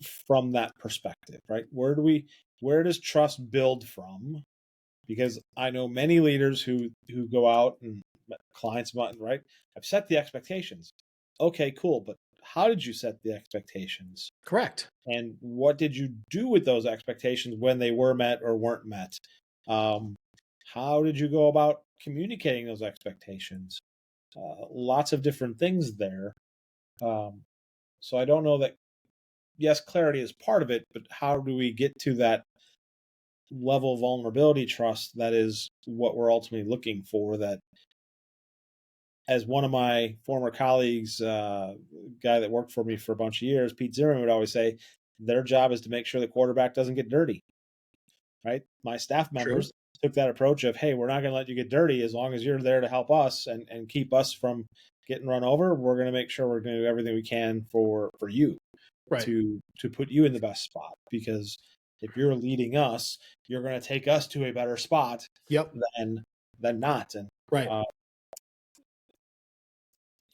from that perspective, right? Where does trust build from? Because I know many leaders who go out and clients, right? I've set the expectations. Okay, cool, but how did you set the expectations? Correct. And what did you do with those expectations when they were met or weren't met? Um, how did you go about communicating those expectations? Lots of different things there. Um, so I don't know that, yes, clarity is part of it, but how do we get to that level of vulnerability trust that is what we're ultimately looking for? That, as one of my former colleagues, guy that worked for me for a bunch of years, Pete Zimmerman, would always say, their job is to make sure the quarterback doesn't get dirty, right? My staff True. members took that approach of, hey, we're not going to let you get dirty as long as you're there to help us and keep us from getting run over. We're going to make sure we're going to do everything we can for you Right. to put you in the best spot, because if you're leading us, you're going to take us to a better spot Yep. than not. And Right. uh,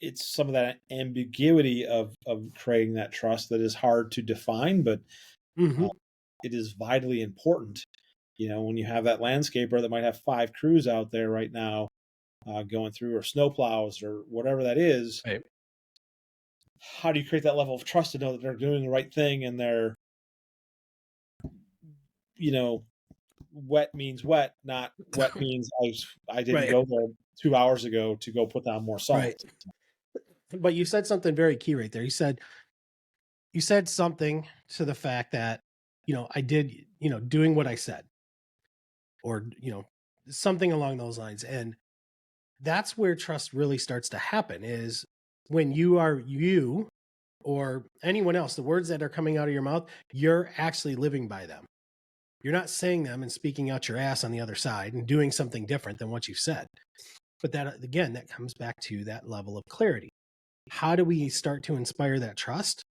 it's some of that ambiguity of creating that trust that is hard to define, but Hmm. uh, it is vitally important. When you have that landscaper that might have 5 crews out there right now, going through, or snowplows or whatever that is, Right. how do you create that level of trust to know that they're doing the right thing, and they're, you know, wet means wet, not wet means I didn't Right. go there 2 hours ago to go put down more Right. salt. But you said something very key right there. You said something to the fact that, I did, doing what I said, or, something along those lines. And that's where trust really starts to happen, is when you are you, or anyone else, the words that are coming out of your mouth, you're actually living by them. You're not saying them and speaking out your ass on the other side and doing something different than what you've said. But that, again, that comes back to that level of clarity. How do we start to inspire that trust?